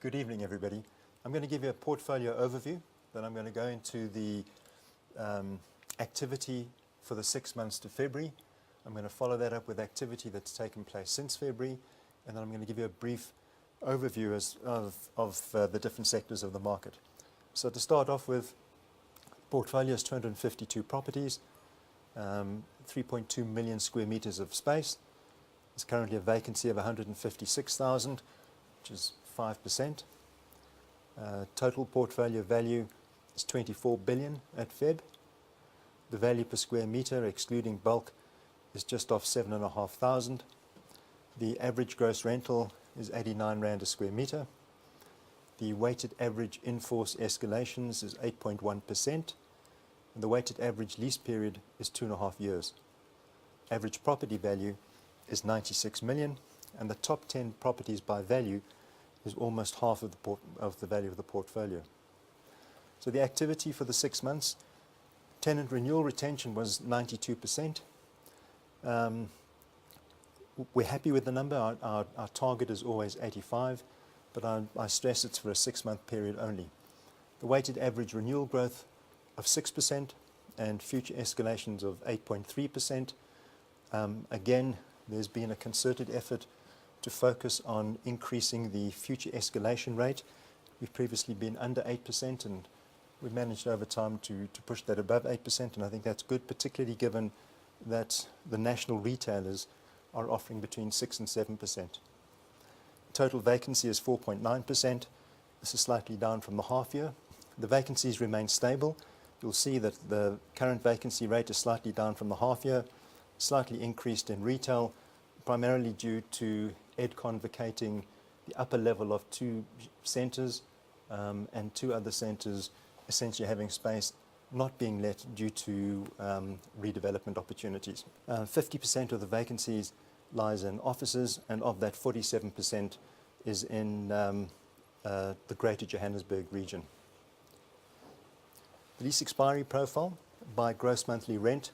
Good evening, everybody. I'm going to give you a portfolio overview, then I'm going to go into the activity for the 6 months to February. I'm going to follow that up with activity that's taken place since February, and then I'm going to give you a brief overview of the different sectors of the market. So to start off with, portfolio is 252 properties, 3.2 million square meters of space. There's currently a vacancy of 156,000, which is 5%. Total portfolio value is 24 billion at Feb. The value per square meter, excluding bulk, is just off 7,500. The average gross rental is 89 rand a square meter. The weighted average in-force escalations is 8.1%. And the weighted average lease period is 2.5 years. Average property value is 96 million, and the top 10 properties by value is almost half of the value of the portfolio. So the activity for the 6 months, tenant renewal retention was 92%. We're happy with the number. Our target is always 85, but I stress it's for a 6-month period only. The weighted average renewal growth of 6% and future escalations of 8.3%. Again, there's been a concerted effort to focus on increasing the future escalation rate. We've previously been under 8%, and we've managed over time to push that above 8%, and I think that's good, particularly given that the national retailers are offering between 6 and 7%. Total vacancy is 4.9%. This is slightly down from the half year. The vacancies remain stable. You'll see that the current vacancy rate is slightly down from the half year, slightly increased in retail, primarily due to Edcon vacating the upper level of 2 centres and 2 other centres essentially having space not being let due to redevelopment opportunities. 50% of the vacancies lies in offices, and of that 47% is in the Greater Johannesburg region. The lease expiry profile by gross monthly rent.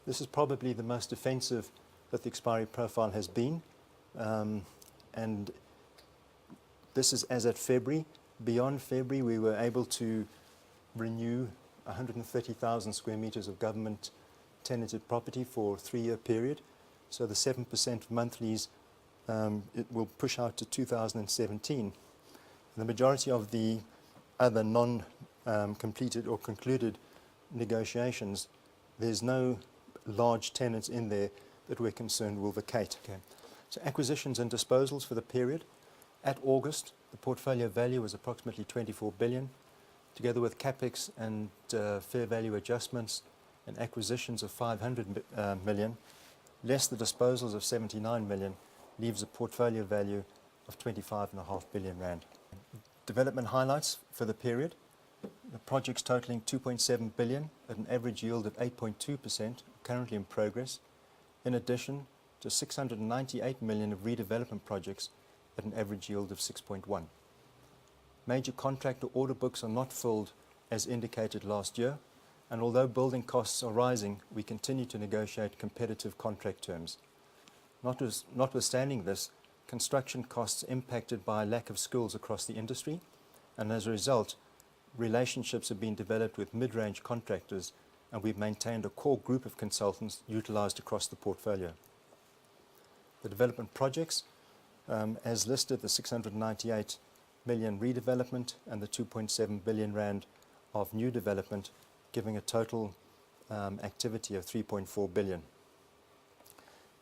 This is probably the most offensive that the expiry profile has been, and this is as at February. Beyond February, we were able to renew 130,000 square meters of government tenanted property for a 3-year period. So the 7% monthlies, it will push out to 2017. The majority of the other non-completed or concluded negotiations, there's no large tenants in there that we're concerned will vacate. Okay. So acquisitions and disposals for the period. At August, the portfolio value was approximately 24 billion. Together with capex and fair value adjustments and acquisitions of 500 million, less the disposals of 79 million, leaves a portfolio value of 25.5 billion rand. Development highlights for the period. The projects totaling 2.7 billion at an average yield of 8.2%, currently in progress, in addition to 698 million of redevelopment projects at an average yield of 6.1%. Major contractor order books are not filled as indicated last year, and although building costs are rising, we continue to negotiate competitive contract terms. Notwithstanding this, construction costs impacted by a lack of skills across the industry, and as a result, relationships have been developed with mid-range contractors, and we've maintained a core group of consultants utilised across the portfolio. The development projects, as listed, the 698 million redevelopment and the 2.7 billion rand of new development, giving a total activity of 3.4 billion.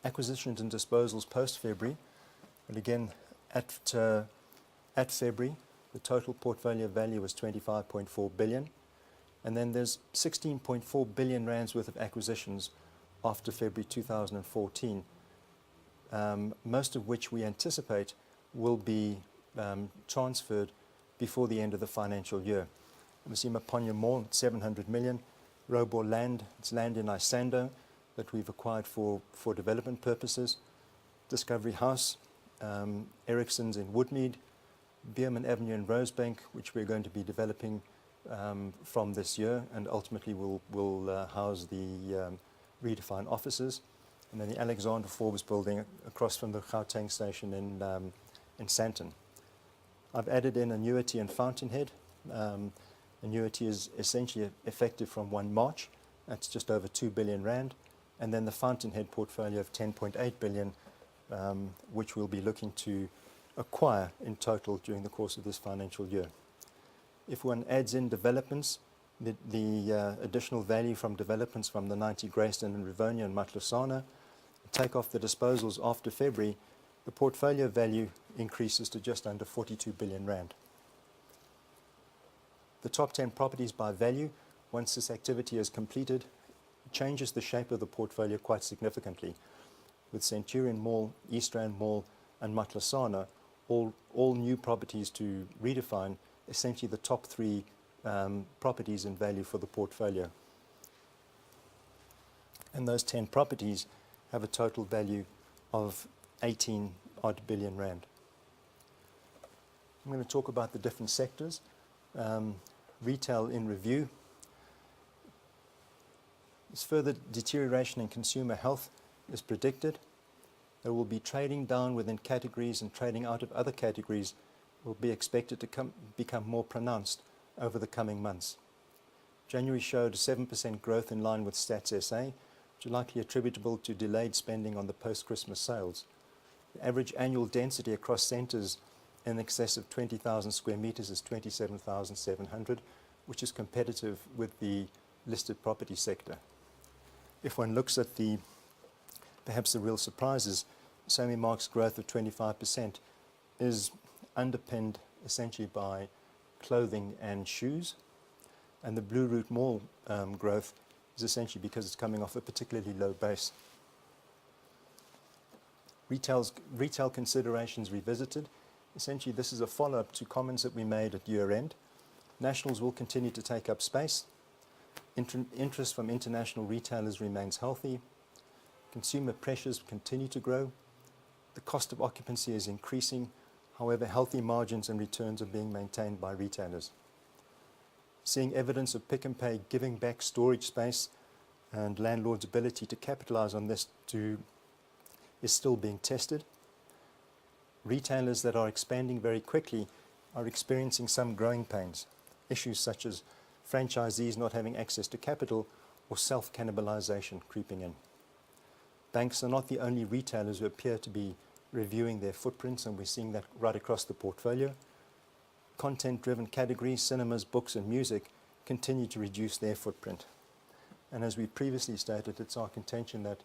Acquisitions and disposals post-February, and again at February, the total portfolio value was 25.4 billion, and then there's 16.4 billion rands worth of acquisitions after February 2014, most of which we anticipate will be transferred before the end of the financial year. Masima Ponya Mall, 700 million. Robor Land, it's land in Isando that we've acquired for development purposes. Discovery House, Ericsson's in Woodmead. Beerman Avenue in Rosebank, which we're going to be developing from this year, and ultimately will house the Redefine offices. And then the Alexander Forbes building across from the Gauteng station in Sandton. I've added in annuity and fountainhead. Annuity is essentially effective from 1 March. That's just over 2 billion rand. And then the fountainhead portfolio of 10.8 billion, which we'll be looking to acquire in total during the course of this financial year. If one adds in developments, the additional value from developments from the 90 Grayston and Rivonia and Matlosana, take off the disposals after February, the portfolio value increases to just under 42 billion rand. The top 10 properties by value, once this activity is completed, changes the shape of the portfolio quite significantly, with Centurion Mall, East Rand Mall and Matlosana, all new properties to Redefine, essentially the top 3 properties in value for the portfolio. And those 10 properties have a total value of 18 odd billion rand. I'm going to talk about the different sectors. Retail in review. As further deterioration in consumer health is predicted, there will be trading down within categories and trading out of other categories will be expected to become more pronounced over the coming months. January showed a 7% growth in line with Stats SA, which is likely attributable to delayed spending on the post-Christmas sales. The average annual density across centres in excess of 20,000 square metres is 27,700, which is competitive with the listed property sector. If one looks at perhaps the real surprises, Sammy Mark's growth of 25% is underpinned essentially by clothing and shoes, and the Blue Route Mall growth is essentially because it's coming off a particularly low base. Retail considerations revisited. Essentially, this is a follow-up to comments that we made at year-end. Nationals will continue to take up space. Interest from international retailers remains healthy. Consumer pressures continue to grow. The cost of occupancy is increasing. However, healthy margins and returns are being maintained by retailers. Seeing evidence of pick and pay giving back storage space and landlords' ability to capitalize on this is still being tested. Retailers that are expanding very quickly are experiencing some growing pains. Issues such as franchisees not having access to capital or self-cannibalization creeping in. Banks are not the only retailers who appear to be reviewing their footprints, and we're seeing that right across the portfolio. Content-driven categories, cinemas, books and music, continue to reduce their footprint. And as we previously stated, it's our contention that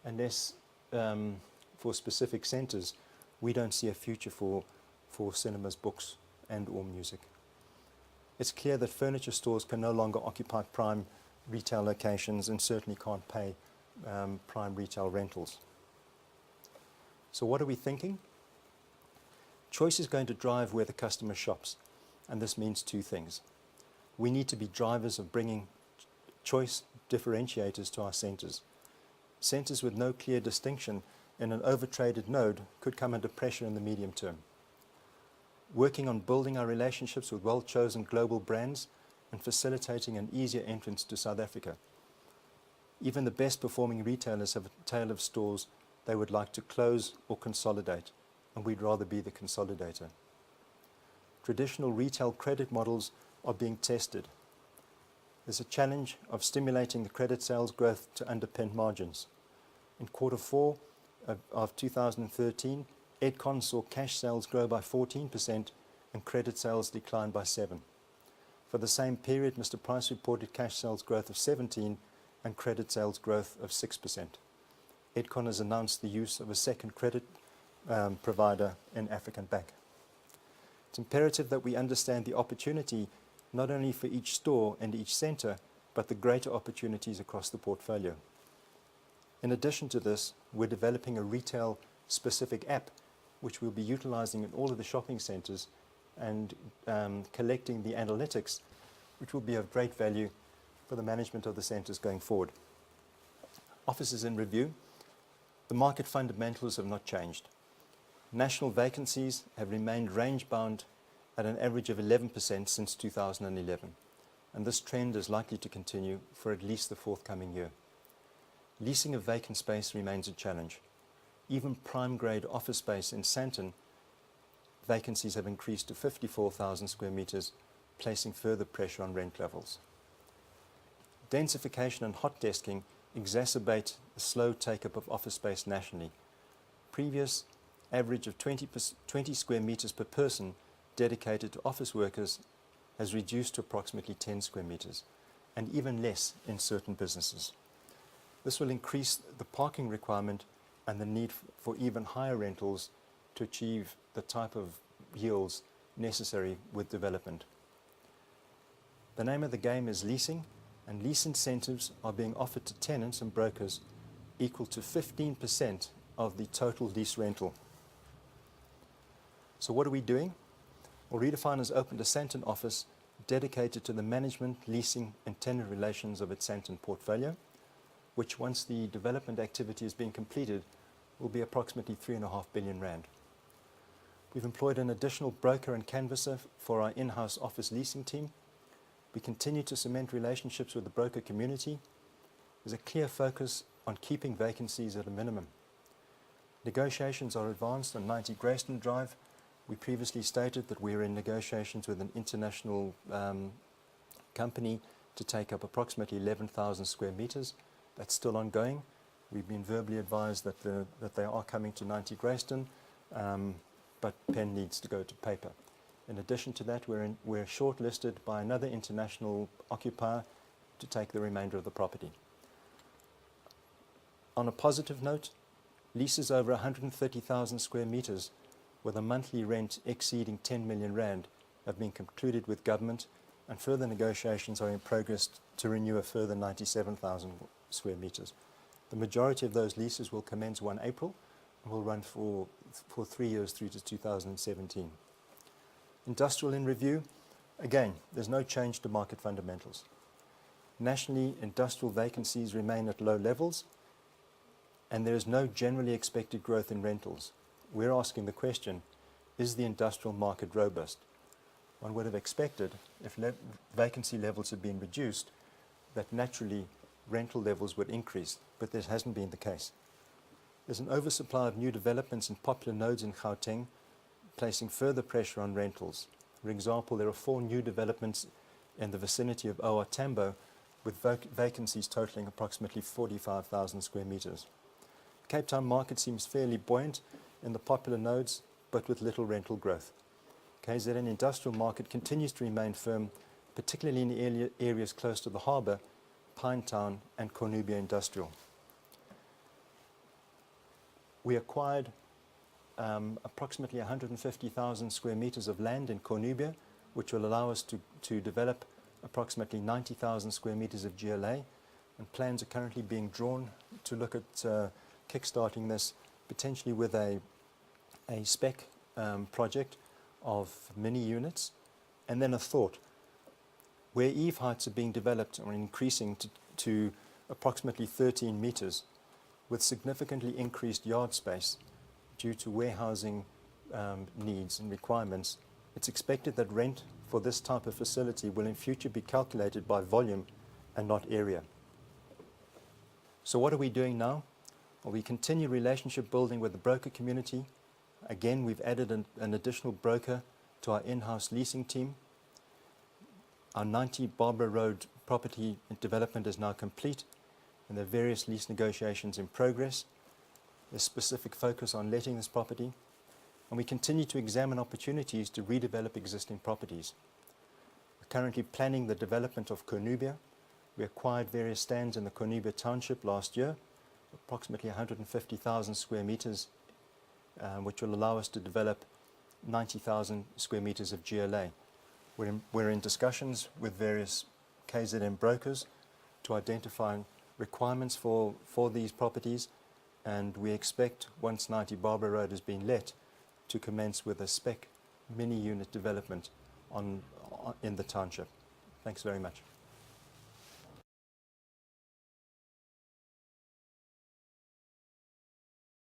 unless for specific centres, we don't see a future for cinemas, books and or music. It's clear that furniture stores can no longer occupy prime retail locations and certainly can't pay prime retail rentals. So what are we thinking? Choice is going to drive where the customer shops, and this means 2 things. We need to be drivers of bringing choice differentiators to our centres. Centres with no clear distinction in an overtraded node could come under pressure in the medium term. Working on building our relationships with well-chosen global brands and facilitating an easier entrance to South Africa. Even the best performing retailers have a tail of stores they would like to close or consolidate, and we'd rather be the consolidator. Traditional retail credit models are being tested. There's a challenge of stimulating the credit sales growth to underpin margins. In quarter 4 of 2013, Edcon saw cash sales grow by 14% and credit sales decline by 7%. For the same period, Mr. Price reported cash sales growth of 17% and credit sales growth of 6%. Edcon has announced the use of a second credit provider in African Bank. It's imperative that we understand the opportunity not only for each store and each centre, but the greater opportunities across the portfolio. In addition to this, we're developing a retail-specific app which we'll be utilising in all of the shopping centres and collecting the analytics, which will be of great value for the management of the centres going forward. Offices in review. The market fundamentals have not changed. National vacancies have remained range-bound at an average of 11% since 2011, and this trend is likely to continue for at least the forthcoming year. Leasing of vacant space remains a challenge. Even prime-grade office space in Sandton vacancies have increased to 54,000 square metres, placing further pressure on rent levels. Densification and hot desking exacerbate the slow take-up of office space nationally. Previous average of 20 square metres per person dedicated to office workers has reduced to approximately 10 square metres, and even less in certain businesses. This will increase the parking requirement and the need for even higher rentals to achieve the type of yields necessary with development. The name of the game is leasing, and lease incentives are being offered to tenants and brokers equal to 15% of the total lease rental. So what are we doing? Well, Redefine has opened a Sandton office dedicated to the management, leasing and tenant relations of its Sandton portfolio, which once the development activity has been completed will be approximately 3.5 billion rand. We've employed an additional broker and canvasser for our in-house office leasing team. We continue to cement relationships with the broker community. There's a clear focus on keeping vacancies at a minimum. Negotiations are advanced on 90 Grayston Drive. We previously stated that we are in negotiations with an international company to take up approximately 11,000 square metres. That's still ongoing. We've been verbally advised that they are coming to 90 Grayston, but pen needs to go to paper. In addition to that, we're shortlisted by another international occupier to take the remainder of the property. On a positive note, leases over 130,000 square metres with a monthly rent exceeding 10 million rand have been concluded with government, and further negotiations are in progress to renew a further 97,000 square metres. The majority of those leases will commence 1 April and will run for 3 years through to 2017. Industrial in review, again, there's no change to market fundamentals. Nationally, industrial vacancies remain at low levels, and there is no generally expected growth in rentals. We're asking the question, is the industrial market robust? One would have expected, if vacancy levels had been reduced, that naturally rental levels would increase, but this hasn't been the case. There's an oversupply of new developments in popular nodes in Gauteng, placing further pressure on rentals. For example, there are 4 new developments in the vicinity of OR Tambo with vacancies totaling approximately 45,000 square metres. Cape Town market seems fairly buoyant in the popular nodes, but with little rental growth. KZN industrial market continues to remain firm, particularly in the areas close to the harbour, Pinetown and Cornubia Industrial. We acquired approximately 150,000 square metres of land in Cornubia, which will allow us to develop approximately 90,000 square metres of GLA, and plans are currently being drawn to look at kickstarting this potentially with a spec project of mini units, and then a thought where eave heights are being developed or increasing to approximately 13 metres with significantly increased yard space due to warehousing needs and requirements. It's expected that rent for this type of facility will in future be calculated by volume and not area. So what are we doing now? Well, we continue relationship building with the broker community. Again, we've added an additional broker to our in-house leasing team. Our 90 Barbara Road property development is now complete, and there are various lease negotiations in progress. There's specific focus on letting this property, and we continue to examine opportunities to redevelop existing properties. We're currently planning the development of Cornubia. We acquired various stands in the Cornubia township last year, approximately 150,000 square metres, which will allow us to develop 90,000 square metres of GLA. We're in discussions with various KZN brokers to identify requirements for these properties, and we expect, once 90 Barbara Road has been let, to commence with a spec mini unit development in the township. Thanks very much.